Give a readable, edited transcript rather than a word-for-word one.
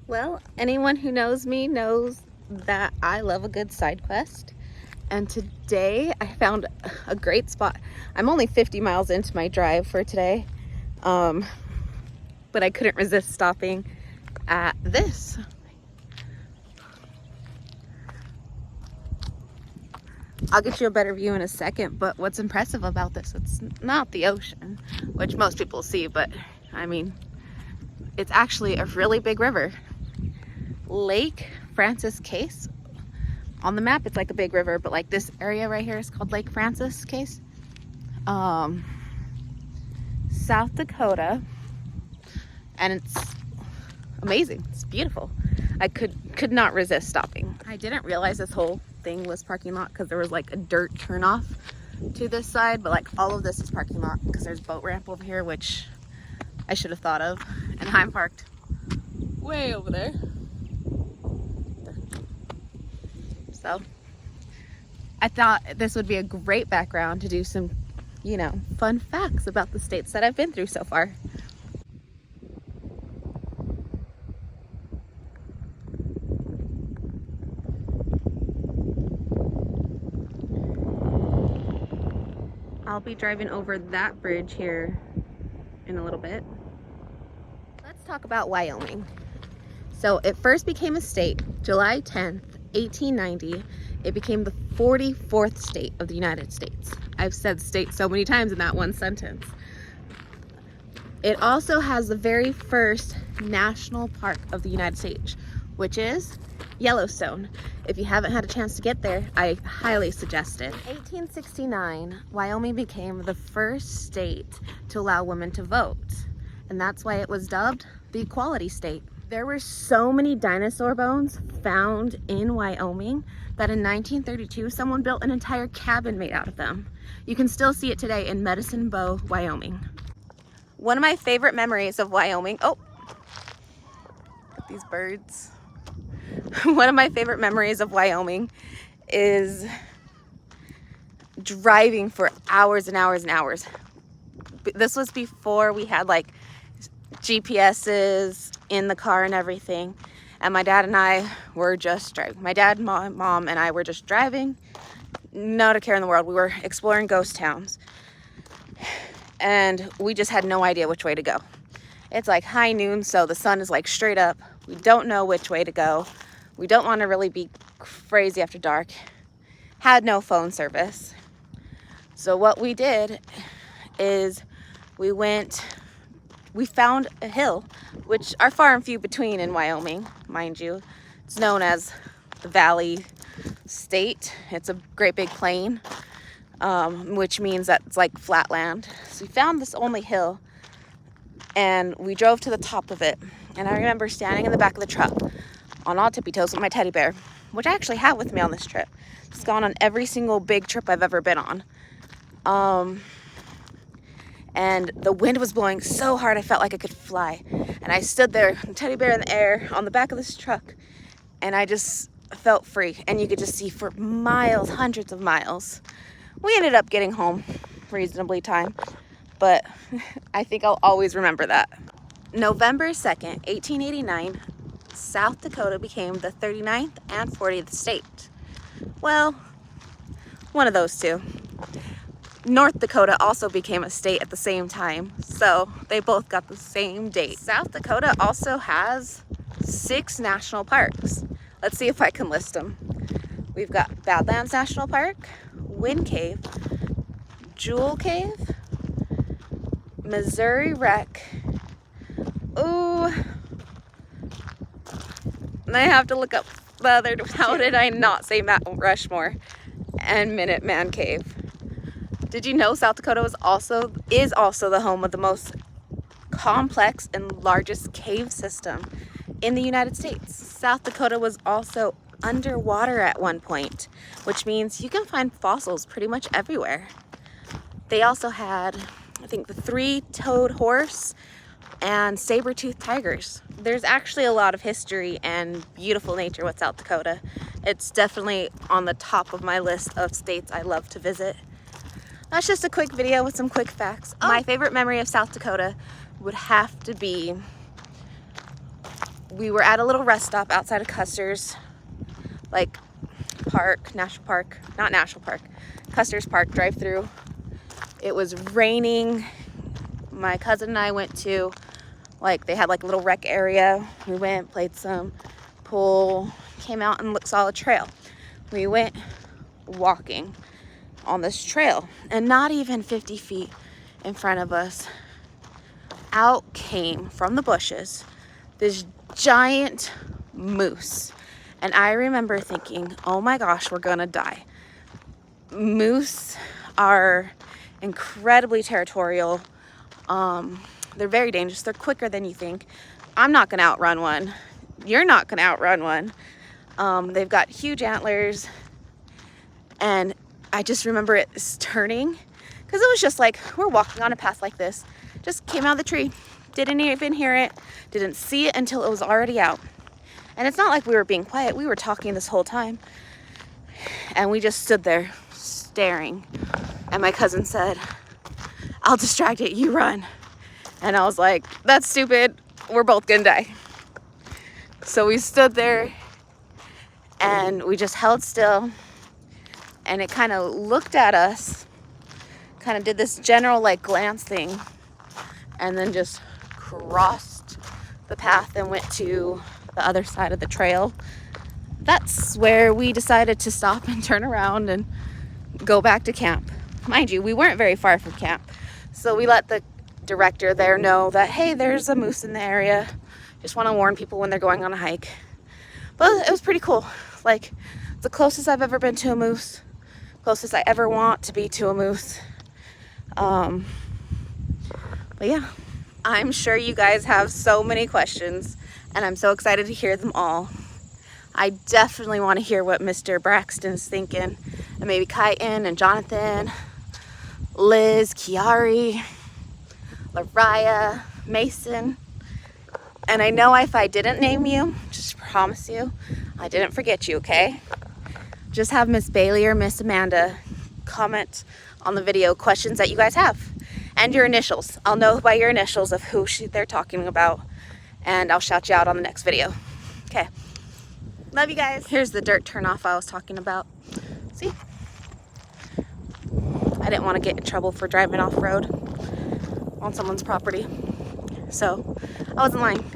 Well, anyone who knows me knows that I love a good side quest. And today I found a great spot. I'm only 50 miles into my drive for today, but I couldn't resist stopping at this. I'll get you a better view in a second, but what's impressive about this, it's not the ocean, which most people see, but I mean, it's actually a really big river. Lake Francis Case. On the map, it's like a big river, but like this area right here is called Lake Francis Case. South Dakota, and it's amazing. It's beautiful. I could not resist stopping. I didn't realize this whole thing was parking lot because there was like a dirt turnoff to this side, but like all of this is parking lot because there's boat ramp over here, which I should have thought of, and I'm parked way over there. So I thought this would be a great background to do some, you know, fun facts about the states that I've been through so far. I'll be driving over that bridge here in a little bit. Let's talk about Wyoming. So it first became a state July 10th, 1890. It became the 44th state of the United States. I've said state so many times in that one sentence. It also has the very first national park of the United States, which is Yellowstone. If you haven't had a chance to get there, I highly suggest it. In 1869, Wyoming became the first state to allow women to vote, and that's why it was dubbed the Equality State. There were so many dinosaur bones found in Wyoming that in 1932, someone built an entire cabin made out of them. You can still see it today in Medicine Bow, Wyoming. One of my favorite memories of Wyoming, these birds. One of my favorite memories of Wyoming is driving for hours and hours and hours. This was before we had like GPSs in the car and everything, and my dad and I were just driving. My dad, mom, and I were just driving, not a care in the world. We were exploring ghost towns, and we just had no idea which way to go. It's like high noon, so the sun is like straight up. We don't know which way to go. We don't want to really be crazy after dark. Had no phone service. So what we did is we found a hill, which are far and few between in Wyoming, mind you. It's known as the Valley State. It's a great big plain, which means that it's like flat land. So we found this only hill, and we drove to the top of it. And I remember standing in the back of the truck on all tippy toes with my teddy bear, which I actually have with me on this trip. It's gone on every single big trip I've ever been on. And the wind was blowing so hard I felt like I could fly. And I stood there, teddy bear in the air, on the back of this truck, and I just felt free. And you could just see for miles, hundreds of miles. We ended up getting home reasonably time, but I think I'll always remember that. November 2nd, 1889, South Dakota became the 39th and 40th state. Well, one of those two. North Dakota also became a state at the same time, so they both got the same date. South Dakota also has 6 national parks. Let's see if I can list them. We've got Badlands National Park, Wind Cave, Jewel Cave, Missouri Wreck. Ooh, and I have to look up the other. How did I not say Mount Rushmore and Minuteman Cave? Did you know South Dakota is also the home of the most complex and largest cave system in the United States? South Dakota was also underwater at one point, which means you can find fossils pretty much everywhere. They also had, I think, the 3-toed horse and saber-toothed tigers. There's actually a lot of history and beautiful nature with South Dakota. It's definitely on the top of my list of states I love to visit. That's just a quick video with some quick facts. My favorite memory of South Dakota would have to be we were at a little rest stop outside of Custer's, like national park, not national park, Custer's Park drive through. It was raining. My cousin and I went to, like, they had like a little rec area. We went, played some pool, came out and saw a trail. We went walking on this trail, and not even 50 feet in front of us, out came from the bushes this giant moose. And I remember thinking, oh my gosh, we're gonna die. Moose are incredibly territorial. They're very dangerous. They're quicker than you think. I'm not gonna outrun one. You're not gonna outrun one. They've got huge antlers, and I just remember it turning, because it was just like, we're walking on a path like this, just came out of the tree, didn't even hear it, didn't see it until it was already out. And it's not like we were being quiet, we were talking this whole time, and we just stood there staring. And my cousin said, I'll distract it, you run. And I was like, that's stupid, we're both gonna die. So we stood there and we just held still, and it kind of looked at us, kind of did this general like glance thing, and then just crossed the path and went to the other side of the trail. That's where we decided to stop and turn around and go back to camp. Mind you, we weren't very far from camp, so we let the director there know that, hey, there's a moose in the area, just want to warn people when they're going on a hike. But it was pretty cool. Like, the closest I've ever been to a moose, closest I ever want to be to a moose. But yeah, I'm sure you guys have so many questions, and I'm so excited to hear them all. I definitely want to hear what Mr. Braxton's thinking, and maybe Kyton and Jonathan, Liz, Kiari, Lariah, Mason. And I know if I didn't name you, just promise you, I didn't forget you, okay? Just have Miss Bailey or Miss Amanda comment on the video questions that you guys have, and your initials. I'll know by your initials of who they're talking about, and I'll shout you out on the next video. Okay, love you guys. Here's the dirt turnoff I was talking about. See? I didn't want to get in trouble for driving off-road on someone's property, so I wasn't lying.